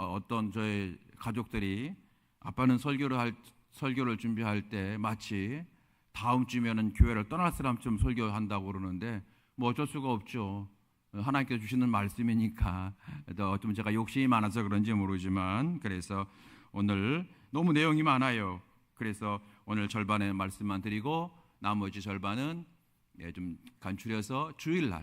어떤 저희 가족들이 아빠는 설교를 준비할 때 마치 다음 주면은 교회를 떠날 사람처럼 설교한다고 그러는데 뭐 어쩔 수가 없죠. 하나님께서 주시는 말씀이니까. 좀 제가 욕심이 많아서 그런지 모르지만 그래서 오늘 너무 내용이 많아요. 그래서 오늘 절반의 말씀만 드리고 나머지 절반은 좀 간추려서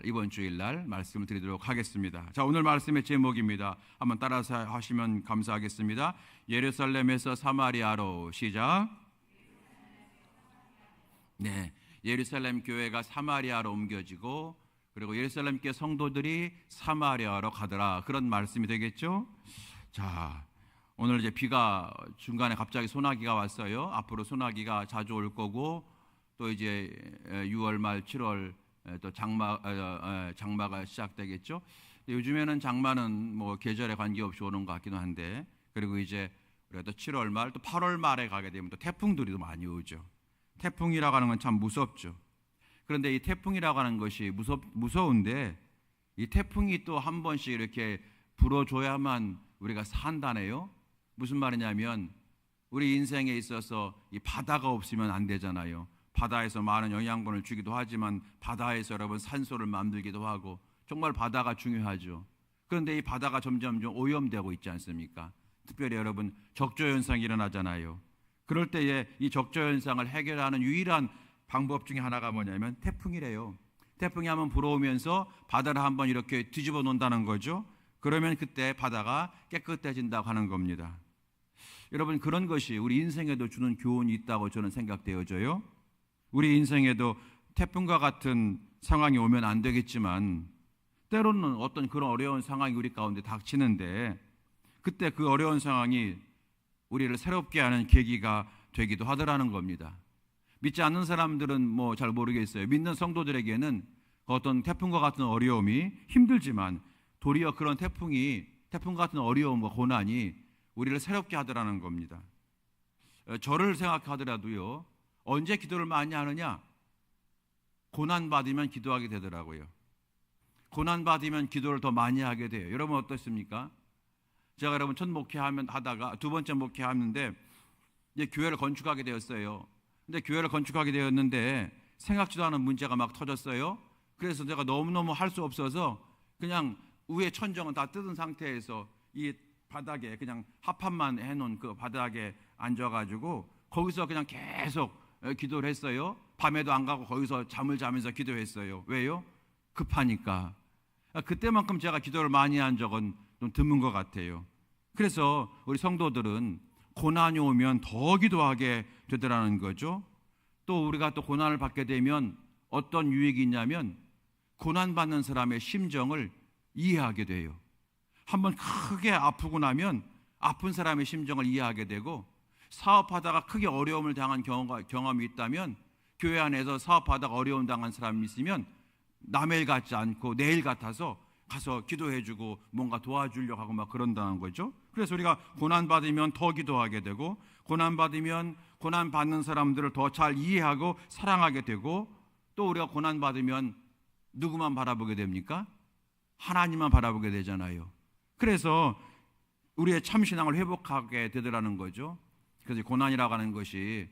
이번 주일날 말씀을 드리도록 하겠습니다. 자, 오늘 말씀의 제목입니다. 한번 따라서 하시면 감사하겠습니다. 예루살렘에서 사마리아로. 시작. 네, 예루살렘 교회가 사마리아로 옮겨지고 그리고 예루살렘 교회 성도들이 사마리아로 가더라, 그런 말씀이 되겠죠. 자, 오늘 이제 비가 중간에 갑자기 소나기가 왔어요. 앞으로 소나기가 자주 올 거고 또 이제 6월 말 7월 또 장마가 시작되겠죠. 요즘에는 장마는 뭐 계절에 관계없이 오는 것 같기도 한데, 그리고 이제 우리가 또 7월 말 또 8월 말에 가게 되면 또 태풍들이 또 많이 오죠. 태풍이라고 하는 건 참 무섭죠. 그런데 이 태풍이라고 하는 것이 무서운데 이 태풍이 또 한 번씩 이렇게 불어줘야만 우리가 산다네요. 무슨 말이냐면 우리 인생에 있어서 이 바다가 없으면 안 되잖아요. 바다에서 많은 영양분을 주기도 하지만 바다에서 여러분 산소를 만들기도 하고 정말 바다가 중요하죠. 그런데 이 바다가 점점 좀 오염되고 있지 않습니까? 특별히 여러분 적조현상이 일어나잖아요. 그럴 때에 이 적조현상을 해결하는 유일한 방법 중에 하나가 뭐냐면 태풍이래요. 태풍이 한번 불어오면서 바다를 한번 이렇게 뒤집어 놓는다는 거죠. 그러면 그때 바다가 깨끗해진다고 하는 겁니다. 여러분, 그런 것이 우리 인생에도 주는 교훈이 있다고 저는 생각되어져요. 우리 인생에도 태풍과 같은 상황이 오면 안 되겠지만 때로는 어떤 그런 어려운 상황이 우리 가운데 닥치는데 그때 그 어려운 상황이 우리를 새롭게 하는 계기가 되기도 하더라는 겁니다. 믿지 않는 사람들은 뭐 잘 모르겠어요. 믿는 성도들에게는 어떤 태풍과 같은 어려움이 힘들지만 도리어 그런 태풍 같은 어려움과 고난이 우리를 새롭게 하더라는 겁니다. 저를 생각하더라도요, 언제 기도를 많이 하느냐? 고난받으면 기도하게 되더라고요. 고난받으면 기도를 더 많이 하게 돼요. 여러분 어떻습니까? 제가 여러분 첫 목회하다가 두 번째 목회하는데 이제 교회를 건축하게 되었어요. 근데 교회를 건축하게 되었는데 생각지도 않은 문제가 막 터졌어요. 그래서 제가 너무너무 할 수 없어서 그냥 위에 천정은 다 뜯은 상태에서 이 바닥에 그냥 합판만 해놓은 그 바닥에 앉아가지고 거기서 그냥 계속 기도를 했어요. 밤에도 안 가고 거기서 잠을 자면서 기도했어요. 왜요? 급하니까. 그때만큼 제가 기도를 많이 한 적은 좀 드문 것 같아요. 그래서 우리 성도들은 고난이 오면 더 기도하게 되더라는 거죠. 또 우리가 또 고난을 받게 되면 어떤 유익이 있냐면 고난받는 사람의 심정을 이해하게 돼요. 한번 크게 아프고 나면 아픈 사람의 심정을 이해하게 되고, 사업하다가 크게 어려움을 당한 경험이 있다면 교회 안에서 사업하다가 어려움 당한 사람이 있으면 남의 일 같지 않고 내 일 같아서 가서 기도해주고 뭔가 도와주려고 하고 막 그런다는 거죠. 그래서 우리가 고난받으면 더 기도하게 되고, 고난받으면 고난받는 사람들을 더 잘 이해하고 사랑하게 되고, 또 우리가 고난받으면 누구만 바라보게 됩니까? 하나님만 바라보게 되잖아요. 그래서 우리의 참신앙을 회복하게 되더라는 거죠. 그래서 고난이라고 하는 것이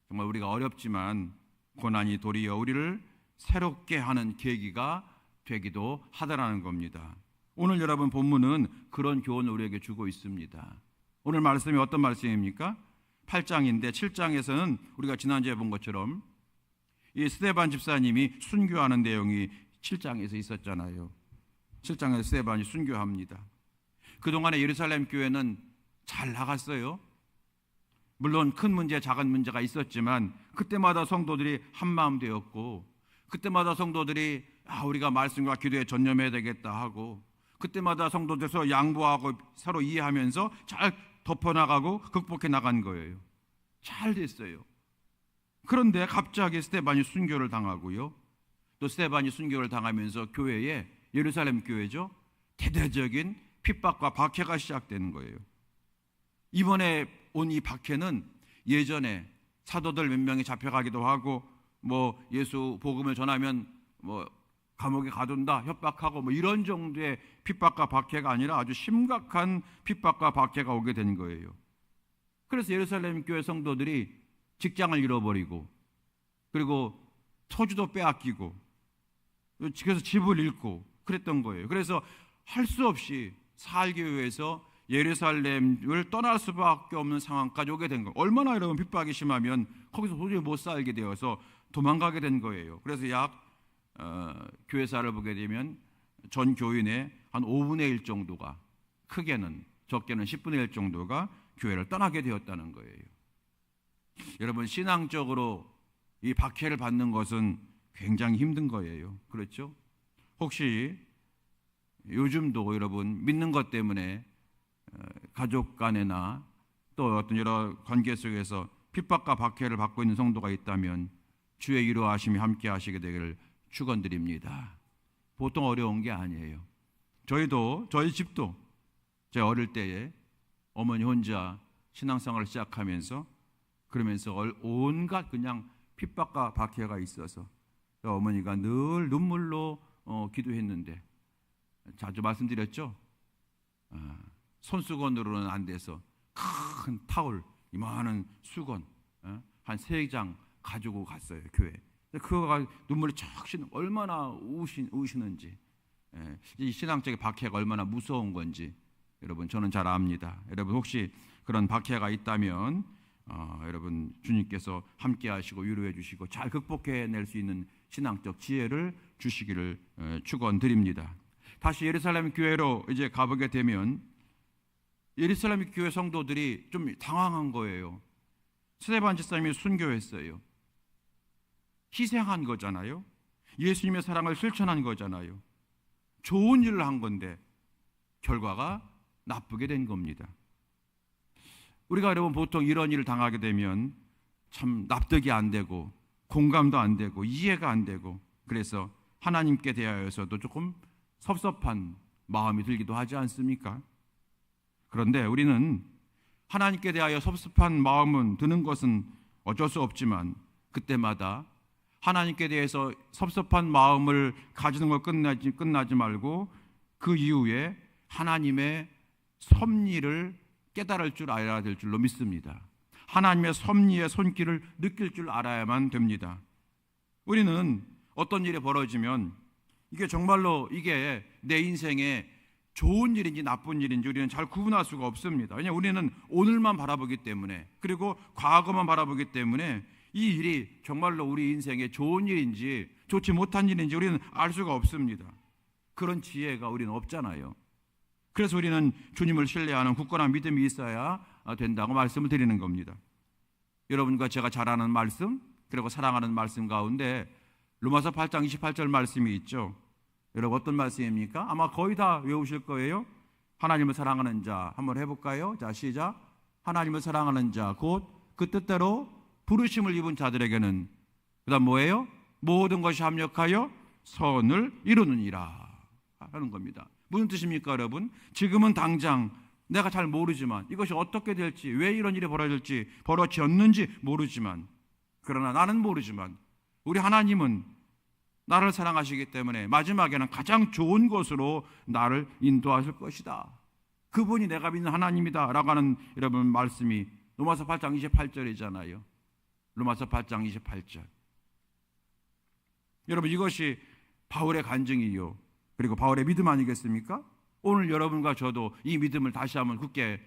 정말 우리가 어렵지만 고난이 도리어 우리를 새롭게 하는 계기가 되기도 하더라는 겁니다. 오늘 여러분 본문은 그런 교훈을 우리에게 주고 있습니다. 오늘 말씀이 어떤 말씀입니까? 8장인데 7장에서는 우리가 지난주에 본 것처럼 이 스데반 집사님이 순교하는 내용이 7장에서 있었잖아요. 7장에서 스데반이 순교합니다. 그동안에 예루살렘 교회는 잘 나갔어요. 물론 큰 문제, 작은 문제가 있었지만 그때마다 성도들이 한마음 되었고, 그때마다 성도들이 우리가 말씀과 기도에 전념해야 되겠다 하고, 그때마다 성도들 서로 양보하고 서로 이해하면서 잘 덮어나가고 극복해 나간 거예요. 잘 됐어요. 그런데 갑자기 스데반이 순교를 당하고요, 또 스데반이 순교를 당하면서 교회에, 예루살렘 교회죠, 대대적인 핍박과 박해가 시작되는 거예요. 이번에 온 이 박해는 예전에 사도들 몇 명이 잡혀가기도 하고, 뭐 예수 복음을 전하면 뭐 감옥에 가둔다, 협박하고 뭐 이런 정도의 핍박과 박해가 아니라 아주 심각한 핍박과 박해가 오게 된 거예요. 그래서 예루살렘 교회 성도들이 직장을 잃어버리고, 그리고 토지도 빼앗기고, 그래서 집을 잃고 그랬던 거예요. 그래서 할 수 없이 살기 위해서 예루살렘을 떠날 수밖에 없는 상황까지 오게 된 거예요. 얼마나 여러분 핍박이 심하면 거기서 도저히 못 살게 되어서 도망가게 된 거예요. 그래서 교회사를 보게 되면 전 교인의 한 5분의 1 정도가, 크게는 적게는 10분의 1 정도가 교회를 떠나게 되었다는 거예요. 여러분, 신앙적으로 이 박해를 받는 것은 굉장히 힘든 거예요. 그렇죠? 혹시 요즘도 여러분 믿는 것 때문에 가족 간에나 또 어떤 여러 관계 속에서 핍박과 박해를 받고 있는 성도가 있다면 주의 위로하심이 함께 하시게 되기를 축원드립니다. 보통 어려운 게 아니에요. 저희 집도 제 어릴 때에 어머니 혼자 신앙생활을 시작하면서 그러면서 온갖 그냥 핍박과 박해가 있어서 어머니가 늘 눈물로 기도했는데, 자주 말씀드렸죠. 손수건으로는 안 돼서 큰 타올, 이만한 수건 한 3장 가지고 갔어요, 교회. 그거가 눈물이 쫙 쉬는, 얼마나 우시는지, 이 신앙적인 박해가 얼마나 무서운 건지 여러분 저는 잘 압니다. 여러분 혹시 그런 박해가 있다면 여러분 주님께서 함께 하시고 위로해 주시고 잘 극복해낼 수 있는 신앙적 지혜를 주시기를 축원드립니다. 다시 예루살렘 교회로 이제 가보게 되면 예루살렘 교회 성도들이 좀 당황한 거예요. 스데반 집사님이 순교했어요. 희생한 거잖아요. 예수님의 사랑을 실천한 거잖아요. 좋은 일을 한 건데 결과가 나쁘게 된 겁니다. 우리가 여러분 보통 이런 일을 당하게 되면 참 납득이 안 되고 공감도 안 되고 이해가 안 되고, 그래서 하나님께 대하여서도 조금 섭섭한 마음이 들기도 하지 않습니까? 그런데 우리는 하나님께 대하여 섭섭한 마음은 드는 것은 어쩔 수 없지만, 그때마다 하나님께 대해서 섭섭한 마음을 가지는 걸 끝나지 말고 그 이후에 하나님의 섭리를 깨달을 줄 알아야 될 줄로 믿습니다. 하나님의 섭리의 손길을 느낄 줄 알아야만 됩니다. 우리는 어떤 일이 벌어지면 이게 정말로 이게 내 인생에 좋은 일인지 나쁜 일인지 우리는 잘 구분할 수가 없습니다. 왜냐하면 우리는 오늘만 바라보기 때문에, 그리고 과거만 바라보기 때문에 이 일이 정말로 우리 인생에 좋은 일인지 좋지 못한 일인지 우리는 알 수가 없습니다. 그런 지혜가 우리는 없잖아요. 그래서 우리는 주님을 신뢰하는 굳건한 믿음이 있어야 된다고 말씀을 드리는 겁니다. 여러분과 제가 잘 아는 말씀, 그리고 사랑하는 말씀 가운데 로마서 8장 28절 말씀이 있죠. 여러분 어떤 말씀입니까? 아마 거의 다 외우실 거예요. 하나님을 사랑하는 자, 한번 해볼까요? 자, 시작. 하나님을 사랑하는 자, 곧 그 뜻대로 부르심을 입은 자들에게는, 그 다음 뭐예요? 모든 것이 합력하여 선을 이루느니라 하는 겁니다. 무슨 뜻입니까, 여러분? 지금은 당장 내가 잘 모르지만, 이것이 어떻게 될지, 왜 이런 일이 벌어졌는지 모르지만, 그러나 나는 모르지만 우리 하나님은 나를 사랑하시기 때문에 마지막에는 가장 좋은 것으로 나를 인도하실 것이다. 그분이 내가 믿는 하나님이다 라고 하는 여러분 말씀이 로마서 8장 28절이잖아요. 로마서 8장 28절. 여러분 이것이 바울의 간증이요, 그리고 바울의 믿음 아니겠습니까? 오늘 여러분과 저도 이 믿음을 다시 한번 굳게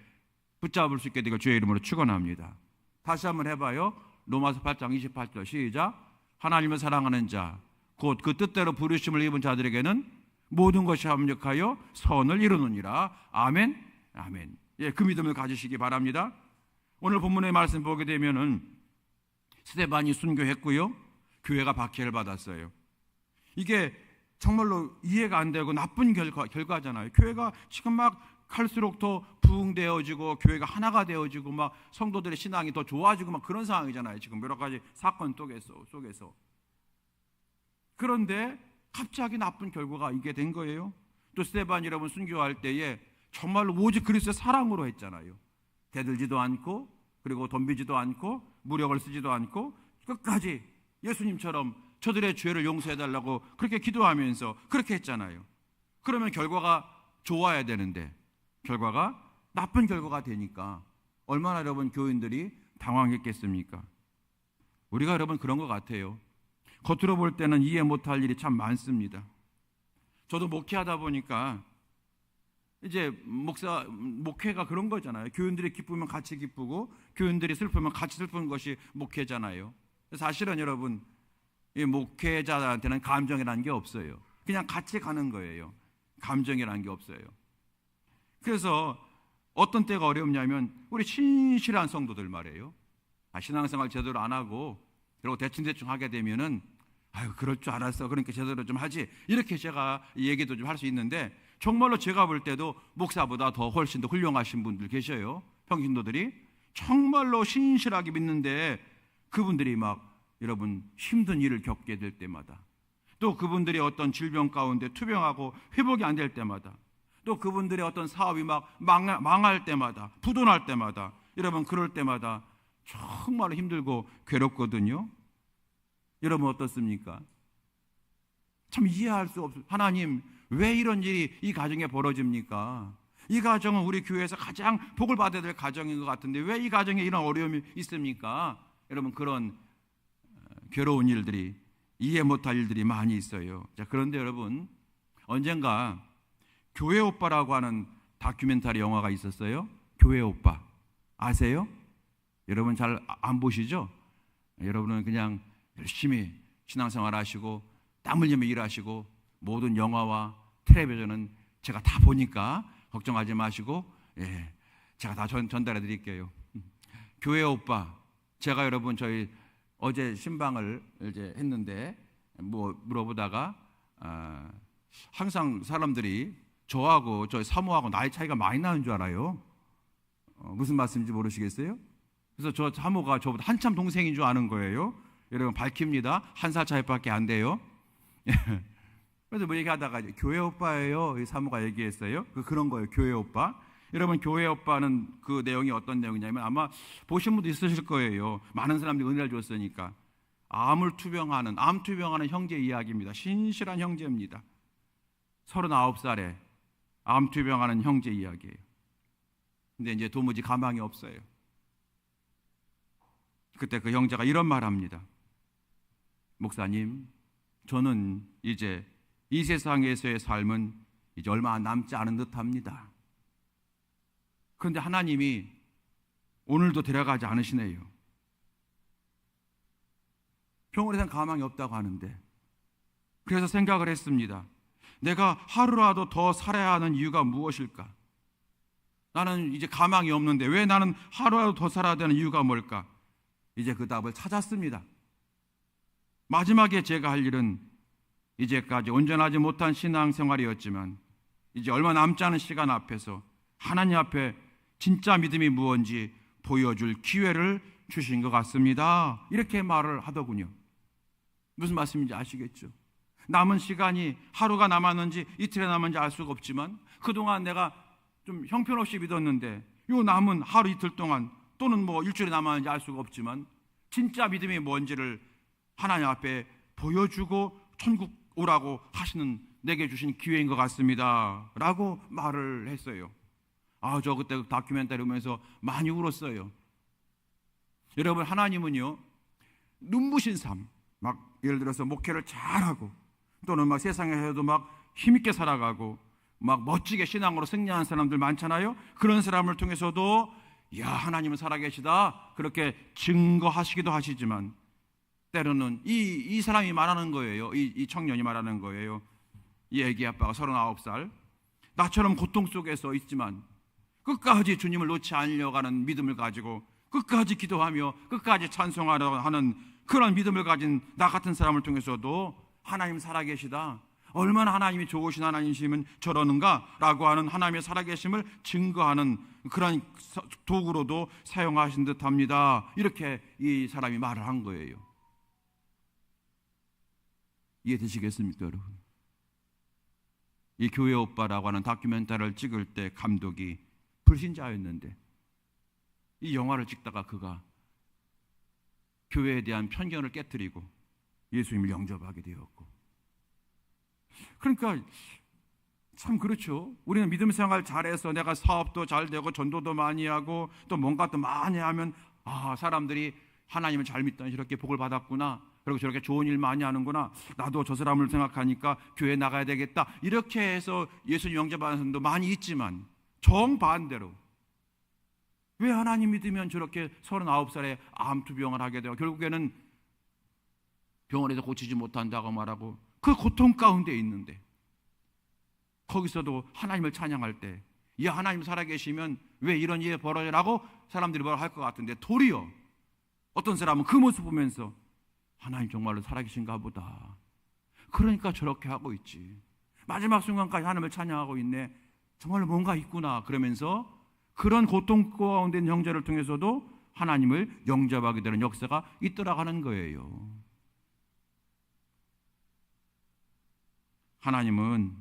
붙잡을 수 있게 되길 주의 이름으로 축원합니다. 다시 한번 해봐요. 로마서 8장 28절 시작. 하나님을 사랑하는 자, 곧 그 뜻대로 부르심을 입은 자들에게는 모든 것이 합력하여 선을 이루느니라. 아멘, 아멘. 예, 그 믿음을 가지시기 바랍니다. 오늘 본문의 말씀 보게 되면은 스데반이 순교했고요, 교회가 박해를 받았어요. 이게 정말로 이해가 안 되고 나쁜 결과잖아요. 교회가 지금 막 갈수록 더 부흥되어지고 교회가 하나가 되어지고 막 성도들의 신앙이 더 좋아지고 막 그런 상황이잖아요. 지금 여러 가지 사건 속에서. 그런데 갑자기 나쁜 결과가 있게 된 거예요. 또 스데반이 여러분 순교할 때에 정말로 오직 그리스도의 사랑으로 했잖아요. 대들지도 않고, 그리고 덤비지도 않고, 무력을 쓰지도 않고, 끝까지 예수님처럼 저들의 죄를 용서해달라고 그렇게 기도하면서 그렇게 했잖아요. 그러면 결과가 좋아야 되는데 결과가 나쁜 결과가 되니까 얼마나 여러분 교인들이 당황했겠습니까? 우리가 여러분 그런 것 같아요. 겉으로 볼 때는 이해 못할 일이 참 많습니다. 저도 목회하다 보니까 이제 목회가 그런 거잖아요. 교인들이 기쁘면 같이 기쁘고 교인들이 슬프면 같이 슬픈 것이 목회잖아요. 사실은 여러분 이 목회자한테는 감정이라는 게 없어요. 그냥 같이 가는 거예요. 감정이라는 게 없어요. 그래서 어떤 때가 어렵냐면 우리 신실한 성도들 말이에요. 신앙생활 제대로 안 하고 그리고 대충 하게 되면은 아유 그럴 줄 알았어. 그러니까 제대로 좀 하지. 이렇게 제가 얘기도 좀 할 수 있는데 정말로 제가 볼 때도 목사보다 더 훨씬 더 훌륭하신 분들 계셔요. 평신도들이 정말로 신실하게 믿는데 그분들이 막 여러분 힘든 일을 겪게 될 때마다 또 그분들이 어떤 질병 가운데 투병하고 회복이 안 될 때마다 또 그분들의 어떤 사업이 막 망할 때마다 부도날 때마다 여러분 그럴 때마다 정말 힘들고 괴롭거든요. 여러분 어떻습니까? 참 이해할 수 없어요. 하나님 왜 이런 일이 이 가정에 벌어집니까? 이 가정은 우리 교회에서 가장 복을 받아야 될 가정인 것 같은데 왜 이 가정에 이런 어려움이 있습니까? 여러분 그런 괴로운 일들이 이해 못할 일들이 많이 있어요. 자, 그런데 여러분 언젠가 교회 오빠라고 하는 다큐멘터리 영화가 있었어요. 교회 오빠 아세요? 여러분 잘 안 보시죠? 여러분은 그냥 열심히 신앙생활 하시고 땀 흘리며 일하시고 모든 영화와 텔레비전은 제가 다 보니까 걱정하지 마시고 제가 다 전달해 드릴게요. 교회 오빠 제가 여러분 저희 어제 신방을 이제 했는데 뭐 물어보다가 항상 사람들이 저하고 저희 사모하고 나이 차이가 많이 나는 줄 알아요. 무슨 말씀인지 모르시겠어요? 그래서 저 사모가 저보다 한참 동생인 줄 아는 거예요. 여러분 밝힙니다. 1살 차이밖에 안 돼요. 그래서 뭐 얘기하다가 교회 오빠예요. 사모가 얘기했어요. 그런 거예요. 교회 오빠. 여러분 교회 오빠는 그 내용이 어떤 내용이냐면 아마 보신 분도 있으실 거예요. 많은 사람들이 은혜를 줬으니까 암 투병하는 형제 이야기입니다. 신실한 형제입니다. 39살에 암 투병하는 형제 이야기예요. 근데 이제 도무지 가망이 없어요. 그때 그 형제가 이런 말 합니다. 목사님, 저는 이제 이 세상에서의 삶은 이제 얼마 남지 않은 듯 합니다. 그런데 하나님이 오늘도 데려가지 않으시네요. 병원에선 가망이 없다고 하는데 그래서 생각을 했습니다. 내가 하루라도 더 살아야 하는 이유가 무엇일까? 나는 이제 가망이 없는데 왜 나는 하루라도 더 살아야 되는 이유가 뭘까? 이제 그 답을 찾았습니다. 마지막에 제가 할 일은 이제까지 온전하지 못한 신앙생활이었지만 이제 얼마 남지 않은 시간 앞에서 하나님 앞에 진짜 믿음이 무엇인지 보여줄 기회를 주신 것 같습니다. 이렇게 말을 하더군요. 무슨 말씀인지 아시겠죠? 남은 시간이 하루가 남았는지 이틀에 남았는지 알 수가 없지만 그동안 내가 좀 형편없이 믿었는데 요 남은 하루 이틀 동안 또는 뭐 일주일에 남았는지 알 수가 없지만 진짜 믿음이 뭔지를 하나님 앞에 보여주고 천국 오라고 하시는 내게 주신 기회인 것 같습니다 라고 말을 했어요. 저 그때 다큐멘터리 보면서 많이 울었어요. 여러분 하나님은요 눈부신 삶 막 예를 들어서 목회를 잘하고 또는 막 세상에서도 막 힘있게 살아가고 막 멋지게 신앙으로 승리하는 사람들 많잖아요. 그런 사람을 통해서도 야 하나님은 살아계시다 그렇게 증거하시기도 하시지만 때로는 이 사람이 말하는 거예요. 이 청년이 말하는 거예요. 이 애기 아빠가 39살 나처럼 고통 속에서 있지만 끝까지 주님을 놓지 않으려고 하는 믿음을 가지고 끝까지 기도하며 끝까지 찬송하려 하는 그런 믿음을 가진 나 같은 사람을 통해서도 하나님 살아계시다. 얼마나 하나님이 좋으신 하나님이시면 저러는가 라고 하는 하나님의 살아계심을 증거하는 그런 도구로도 사용하신 듯합니다. 이렇게 이 사람이 말을 한 거예요. 이해되시겠습니까 여러분? 이 교회 오빠라고 하는 다큐멘터리를 찍을 때 감독이 불신자였는데 이 영화를 찍다가 그가 교회에 대한 편견을 깨뜨리고 예수님을 영접하게 되었고. 그러니까 참 그렇죠. 우리는 믿음 생활 잘해서 내가 사업도 잘 되고 전도도 많이 하고 또 뭔가 또 많이 하면 사람들이 하나님을 잘 믿다니 저렇게 복을 받았구나, 그리고 저렇게 좋은 일 많이 하는구나, 나도 저 사람을 생각하니까 교회 나가야 되겠다, 이렇게 해서 예수님 영접하는 사람도 많이 있지만 정반대로 왜 하나님 믿으면 저렇게 39살에 암투병을 하게 되고 결국에는 병원에서 고치지 못한다고 말하고 그 고통 가운데 있는데 거기서도 하나님을 찬양할 때 하나님 살아계시면 왜 이런 일이 벌어지라고 사람들이 뭐라 할 것 같은데, 도리어 어떤 사람은 그 모습 보면서 하나님 정말로 살아계신가 보다, 그러니까 저렇게 하고 있지, 마지막 순간까지 하나님을 찬양하고 있네, 정말로 뭔가 있구나, 그러면서 그런 고통 가운데 있는 형제를 통해서도 하나님을 영접하게 되는 역사가 있더라 하는 거예요. 하나님은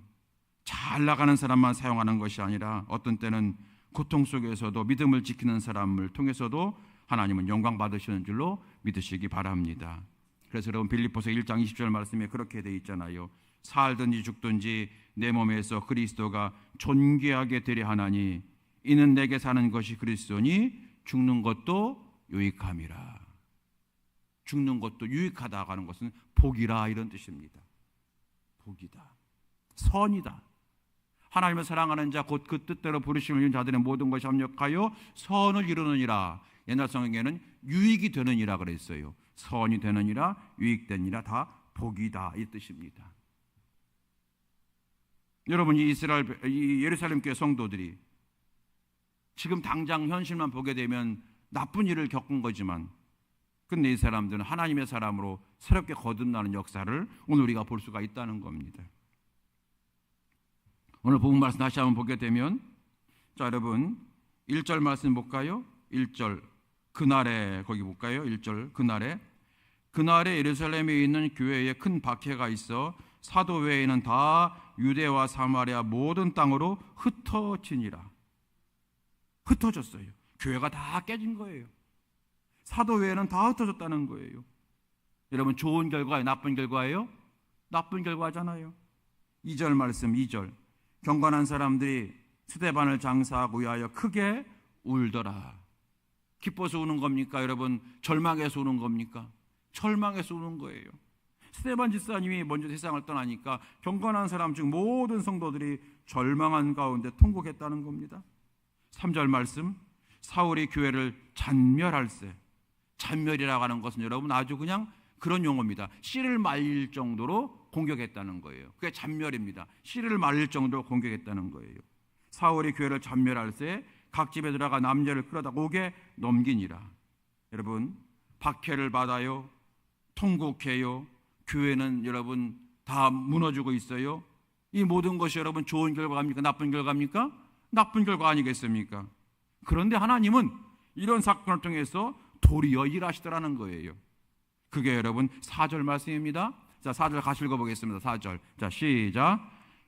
잘 나가는 사람만 사용하는 것이 아니라 어떤 때는 고통 속에서도 믿음을 지키는 사람을 통해서도 하나님은 영광 받으시는 줄로 믿으시기 바랍니다. 그래서 여러분 빌립보서 1장 20절 말씀에 그렇게 되어 있잖아요. 살든지 죽든지 내 몸에서 그리스도가 존귀하게 되려 하나니 이는 내게 사는 것이 그리스도니 죽는 것도 유익함이라. 죽는 것도 유익하다 하는 것은 복이라, 이런 뜻입니다. 복이다, 선이다. 하나님을 사랑하는 자 곧 그 뜻대로 부르심을 입은 자들의 모든 것이 합력하여 선을 이루느니라. 옛날 성경에는 유익이 되느니라 그랬어요. 선이 되느니라, 유익되느니라, 다 복이다, 이 뜻입니다. 여러분, 이 예루살렘 교회 성도들이 지금 당장 현실만 보게 되면 나쁜 일을 겪은 거지만, 근데 이 사람들은 하나님의 사람으로 새롭게 거듭나는 역사를 오늘 우리가 볼 수가 있다는 겁니다. 오늘 본문 말씀 다시 한번 보게 되면, 자 여러분 1절 말씀 볼까요? 1절 그날에, 거기 볼까요? 1절 그날에 예루살렘에 있는 교회에 큰 박해가 있어 사도 외에는 다 유대와 사마리아 모든 땅으로 흩어지니라. 흩어졌어요. 교회가 다 깨진 거예요. 사도 외에는 다 흩어졌다는 거예요. 여러분, 좋은 결과예요, 나쁜 결과예요? 나쁜 결과잖아요. 2절 말씀, 2절 경건한 사람들이 스데반을 장사하고 위하여 크게 울더라. 기뻐서 우는 겁니까? 여러분, 절망해서 우는 겁니까? 절망해서 우는 거예요. 스데반 집사님이 먼저 세상을 떠나니까 경건한 사람 중 모든 성도들이 절망한 가운데 통곡했다는 겁니다. 3절 말씀, 사울이 교회를 잔멸할세. 잔멸이라고 하는 것은 여러분 아주 그냥 그런 용어입니다. 씨를 말릴 정도로 공격했다는 거예요. 그게 잔멸입니다. 씨를 말릴 정도로 공격했다는 거예요. 사울이 교회를 잔멸할세 각 집에 들어가 남녀를 끌어다 옥에 넘기니라. 여러분, 박해를 받아요, 통곡해요, 교회는 여러분 다 무너지고 있어요. 이 모든 것이 여러분 좋은 결과입니까? 나쁜 결과입니까? 나쁜 결과 아니겠습니까? 그런데 하나님은 이런 사건을 통해서 도리어 일하시더라는 거예요. 그게 여러분 4절 말씀입니다. 자, 4절 같이 읽어보겠습니다. 4절. 자, 시작.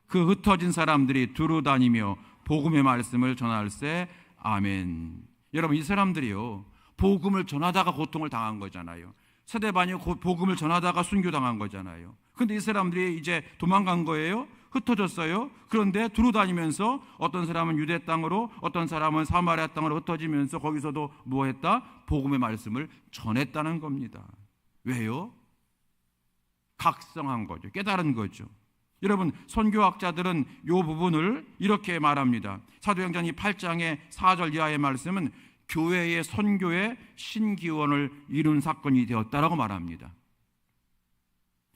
그 흩어진 사람들이 두루 다니며 복음의 말씀을 전할세. 아멘. 여러분, 이 사람들이요, 복음을 전하다가 고통을 당한 거잖아요. 스데반이 복음을 전하다가 순교당한 거잖아요. 그런데 이 사람들이 이제 도망간 거예요. 흩어졌어요. 그런데 두루 다니면서 어떤 사람은 유대 땅으로, 어떤 사람은 사마리아 땅으로 흩어지면서 거기서도 뭐 했다? 복음의 말씀을 전했다는 겁니다. 왜요? 각성한 거죠. 깨달은 거죠. 여러분, 선교학자들은 이 부분을 이렇게 말합니다. 사도행전 8장의 4절 이하의 말씀은 교회의 선교의 신기원을 이룬 사건이 되었다라고 말합니다.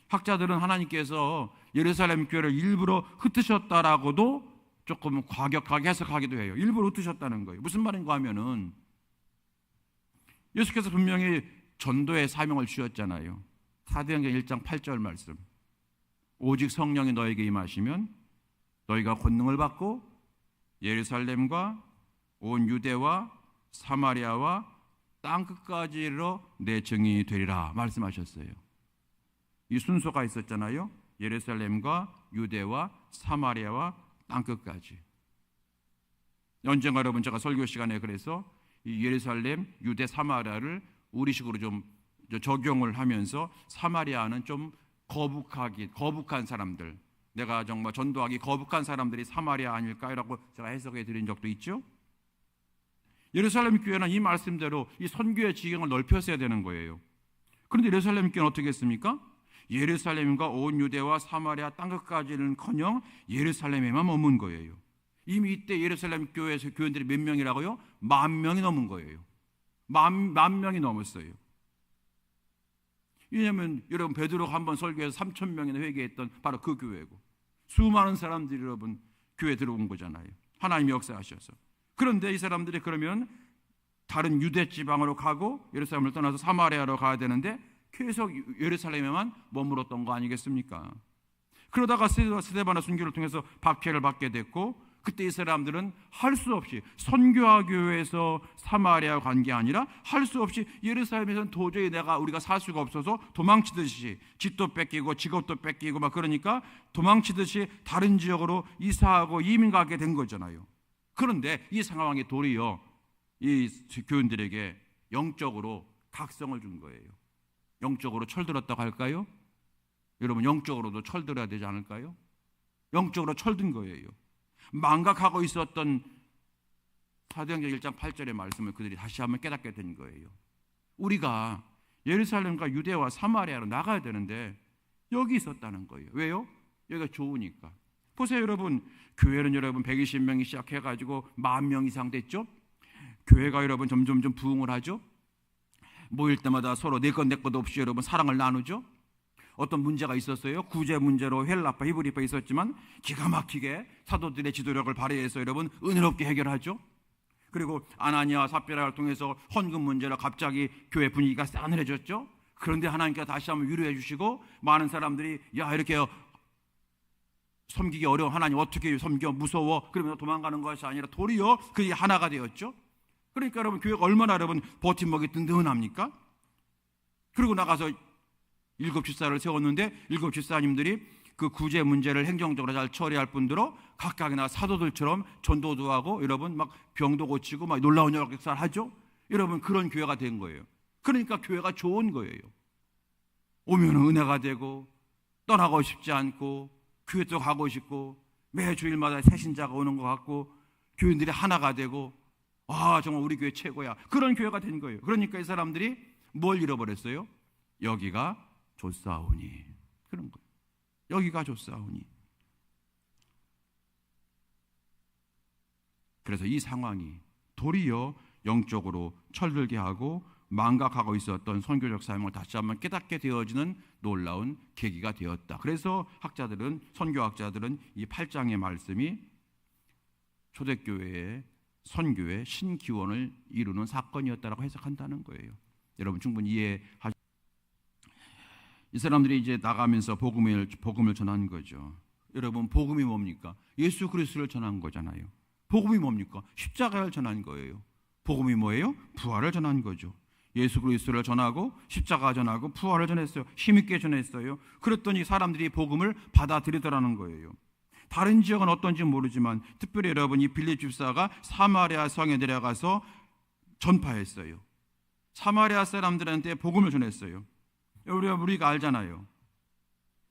학자들은 하나님께서 예루살렘 교회를 일부러 흩으셨다라고도 조금 과격하게 해석하기도 해요. 일부러 흩으셨다는 거예요. 무슨 말인가 하면은 예수께서 분명히 전도의 사명을 주셨잖아요. 사도행전 1장 8절 말씀. 오직 성령이 너에게 임하시면 너희가 권능을 받고 예루살렘과 온 유대와 사마리아와 땅끝까지로 내 증인이 되리라 말씀하셨어요. 이 순서가 있었잖아요. 예루살렘과 유대와 사마리아와 땅끝까지. 언젠가 여러분 제가 설교 시간에 그래서 이 예루살렘, 유대, 사마리아를 우리식으로 좀 적용을 하면서 사마리아는 좀 거북한 사람들, 내가 정말 전도하기 거북한 사람들이 사마리아 아닐까라고 제가 해석해 드린 적도 있죠. 예루살렘 교회는 이 말씀대로 이 선교의 지경을 넓혔어야 되는 거예요. 그런데 예루살렘 교회는 어떻게 했습니까? 예루살렘과 온 유대와 사마리아 땅끝까지는커녕 예루살렘에만 머문 거예요. 이미 이때 예루살렘 교회에서 교인들이 몇 명이라고요? 10,000명이 넘은 거예요. 만 명이 넘었어요. 왜냐하면 여러분 베드로가 한번 설교해서 3,000명이나 회개했던 바로 그 교회고, 수많은 사람들이 여러분 교회 들어온 거잖아요. 하나님이 역사하셔서. 그런데 이 사람들이 그러면 다른 유대 지방으로 가고 예루살렘을 떠나서 사마리아로 가야 되는데 계속 예루살렘에만 머물렀던 거 아니겠습니까? 그러다가 스데반의 순교를 통해서 박해를 받게 됐고, 그때 이 사람들은 할 수 없이 선교하기 위해서 사마리아 간 게 아니라 할 수 없이 예루살렘에서는 도저히 우리가 살 수가 없어서 도망치듯이 집도 뺏기고 직업도 뺏기고 막 그러니까 도망치듯이 다른 지역으로 이사하고 이민 가게 된 거잖아요. 그런데 이 상황이 도리어 이 교인들에게 영적으로 각성을 준 거예요. 영적으로 철들었다고 할까요? 여러분 영적으로도 철들어야 되지 않을까요? 영적으로 철든 거예요. 망각하고 있었던 사도행전 1장 8절의 말씀을 그들이 다시 한번 깨닫게 된 거예요. 우리가 예루살렘과 유대와 사마리아로 나가야 되는데 여기 있었다는 거예요. 왜요? 여기가 좋으니까. 보세요 여러분, 교회는 여러분 120명이 시작해가지고 10,000명 이상 됐죠? 교회가 여러분 점점 부흥을 하죠? 모일 때마다 서로 내 것 내 것 없이 여러분 사랑을 나누죠? 어떤 문제가 있었어요. 구제 문제로 헬라파, 히브리파 있었지만 기가 막히게 사도들의 지도력을 발휘해서 여러분 은혜롭게 해결하죠. 그리고 아나니아 삽비라를 통해서 헌금 문제로 갑자기 교회 분위기가 싸늘해졌죠. 그런데 하나님께서 다시 한번 위로해 주시고 많은 사람들이 야 이렇게 섬기기 어려운 하나님 어떻게 섬겨 무서워 그러면서 도망가는 것이 아니라 도리어 그게 하나가 되었죠. 그러니까 여러분 교회가 얼마나 여러분 버팀목이 든든합니까? 그리고 나가서 7 집사를 세웠는데 7 집사님들이 그 구제 문제를 행정적으로 잘 처리할 뿐더러 각각이나 사도들처럼 전도도 하고 여러분 막 병도 고치고 막 놀라운 역사를 하죠. 여러분 그런 교회가 된 거예요. 그러니까 교회가 좋은 거예요. 오면 은혜가 되고 떠나고 싶지 않고 교회도 가고 싶고 매 주일마다 새 신자가 오는 것 같고 교인들이 하나가 되고 정말 우리 교회 최고야. 그런 교회가 된 거예요. 그러니까 이 사람들이 뭘 잃어버렸어요? 여기가 좋사오니. 그런 거예요. 여기가 좋사오니. 그래서 이 상황이 도리어 영적으로 철들게 하고 망각하고 있었던 선교적 사명을 다시 한번 깨닫게 되어지는 놀라운 계기가 되었다. 그래서 선교학자들은 이 8장의 말씀이 초대교회의 선교의 신기원을 이루는 사건이었다라고 해석한다는 거예요. 여러분 충분히 이해하시죠? 이 사람들이 이제 나가면서 복음을 전한 거죠. 여러분 복음이 뭡니까? 예수 그리스도를 전한 거잖아요. 복음이 뭡니까? 십자가를 전한 거예요. 복음이 뭐예요? 부활을 전한 거죠. 예수 그리스도를 전하고 십자가 전하고 부활을 전했어요. 힘있게 전했어요. 그랬더니 사람들이 복음을 받아들이더라는 거예요. 다른 지역은 어떤지 모르지만 특별히 여러분 이 빌립 집사가 사마리아 성에 내려가서 전파했어요. 사마리아 사람들한테 복음을 전했어요. 우리가 알잖아요.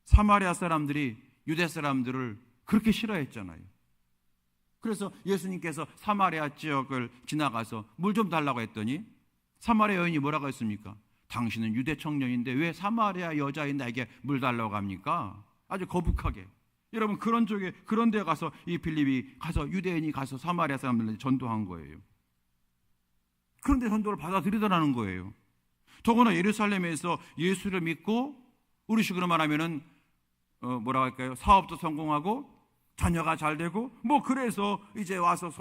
사마리아 사람들이 유대 사람들을 그렇게 싫어했잖아요. 그래서 예수님께서 사마리아 지역을 지나가서 물 좀 달라고 했더니 사마리아 여인이 뭐라고 했습니까? 당신은 유대 청년인데 왜 사마리아 여자인 나에게 물 달라고 합니까? 아주 거북하게. 여러분 그런 데 가서 이 빌립이 가서 유대인이 가서 사마리아 사람들한테 전도한 거예요. 그런데 전도를 받아들이더라는 거예요. 더구나 예루살렘에서 예수를 믿고 우리식으로 말하면은 뭐라고 할까요? 사업도 성공하고 자녀가 잘 되고 그래서 이제 와서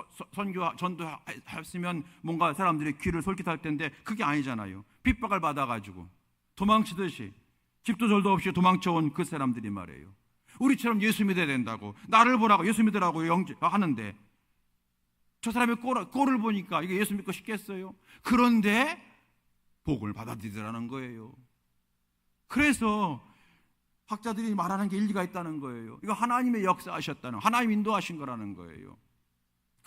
전도했으면 뭔가 사람들이 귀를 솔깃할 텐데 그게 아니잖아요. 핍박을 받아가지고 도망치듯이 집도 절도 없이 도망쳐온 그 사람들이 말이에요. 우리처럼 예수 믿어야 된다고 나를 보라고 예수 믿으라고 하는데 저 사람의 꼴을 보니까 이게 예수 믿고 싶겠어요? 그런데 복음을 받아들이더라는 거예요. 그래서 학자들이 말하는 게 일리가 있다는 거예요. 이거 하나님의 역사하셨다는, 하나님 인도하신 거라는 거예요.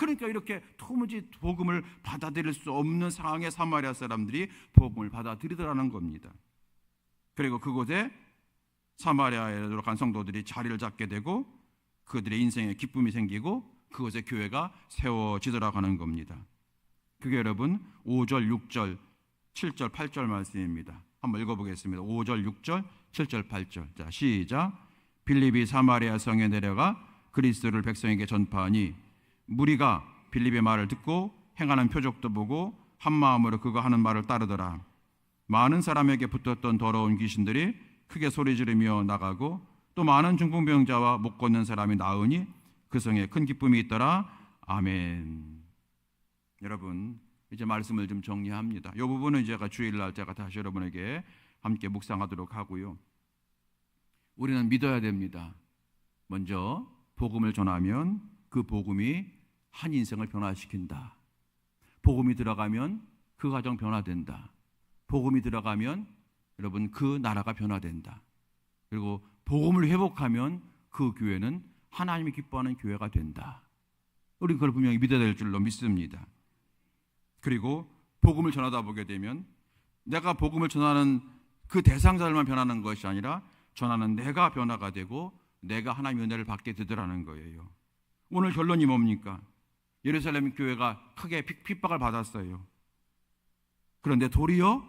그러니까 이렇게 도무지 복음을 받아들일 수 없는 상황의 사마리아 사람들이 복음을 받아들이더라는 겁니다. 그리고 그곳에 사마리아에 들어간 성도들이 자리를 잡게 되고 그들의 인생에 기쁨이 생기고 그곳에 교회가 세워지더라고 하는 겁니다. 그게 여러분 5절, 6절, 7절, 8절 말씀입니다. 한번 읽어보겠습니다. 5절, 6절, 7절, 8절. 자, 시작. 빌립이 사마리아 성에 내려가 그리스도를 백성에게 전파하니 무리가 빌립의 말을 듣고 행하는 표적도 보고 한 마음으로 그가 하는 말을 따르더라. 많은 사람에게 붙었던 더러운 귀신들이 크게 소리 지르며 나가고 또 많은 중풍병자와 못 걷는 사람이 나으니 그 성에 큰 기쁨이 있더라. 아멘. 여러분, 이제 말씀을 좀 정리합니다. 이 부분은 제가 주일날 제가 다시 여러분에게 함께 묵상하도록 하고요. 우리는 믿어야 됩니다. 먼저 복음을 전하면 그 복음이 한 인생을 변화시킨다. 복음이 들어가면 그 가정 변화된다. 복음이 들어가면 여러분 그 나라가 변화된다. 그리고 복음을 회복하면 그 교회는 하나님이 기뻐하는 교회가 된다. 우리 그걸 분명히 믿어야 될 줄로 믿습니다. 그리고 복음을 전하다 보게 되면 내가 복음을 전하는 그 대상자들만 변하는 것이 아니라 전하는 내가 변화가 되고 내가 하나님의 은혜를 받게 되더라는 거예요. 오늘 결론이 뭡니까? 예루살렘 교회가 크게 핍박을 받았어요. 그런데 도리어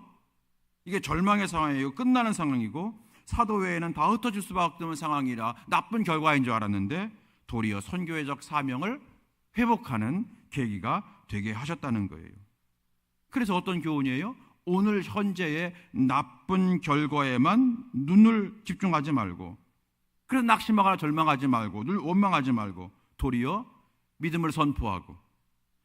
이게 절망의 상황이고 끝나는 상황이고 사도회에는 다 흩어질 수밖에 없는 상황이라 나쁜 결과인 줄 알았는데 도리어 선교회적 사명을 회복하는 계기가 되게 하셨다는 거예요. 그래서 어떤 교훈이에요? 오늘 현재의 나쁜 결과에만 눈을 집중하지 말고, 그래서 낙심하거나 절망하지 말고, 늘 원망하지 말고 도리어 믿음을 선포하고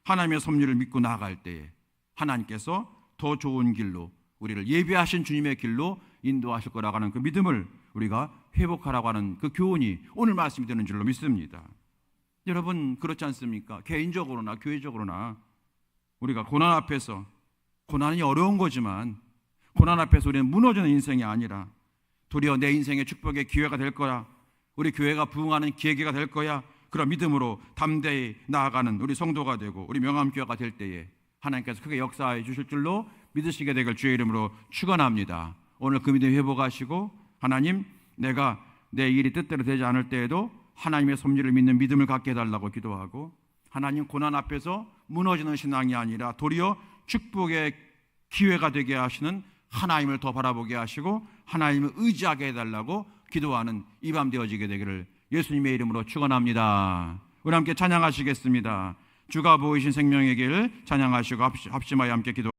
하나님의 섭리를 믿고 나아갈 때에 하나님께서 더 좋은 길로 우리를 예비하신 주님의 길로 인도하실 거라고 하는 그 믿음을 우리가 회복하라고 하는 그 교훈이 오늘 말씀이 되는 줄로 믿습니다. 여러분 그렇지 않습니까? 개인적으로나 교회적으로나 우리가 고난 앞에서, 고난이 어려운 거지만 고난 앞에서 우리는 무너지는 인생이 아니라 도리어 내 인생의 축복의 기회가 될 거야, 우리 교회가 부흥하는 계기가 될 거야, 그런 믿음으로 담대히 나아가는 우리 성도가 되고 우리 명함교회가 될 때에 하나님께서 크게 역사해 주실 줄로 믿으시게 되길 주의 이름으로 축원합니다. 오늘 그 믿음 회복하시고 하나님, 내가 내 일이 뜻대로 되지 않을 때에도 하나님의 섭리를 믿는 믿음을 갖게 해달라고 기도하고, 하나님 고난 앞에서 무너지는 신앙이 아니라 도리어 축복의 기회가 되게 하시는 하나님을 더 바라보게 하시고 하나님을 의지하게 해달라고 기도하는 이 밤 되어지게 되기를 예수님의 이름으로 축원합니다. 우리 함께 찬양하시겠습니다. 주가 보이신 생명의 길 찬양하시고 합심하여 함께 기도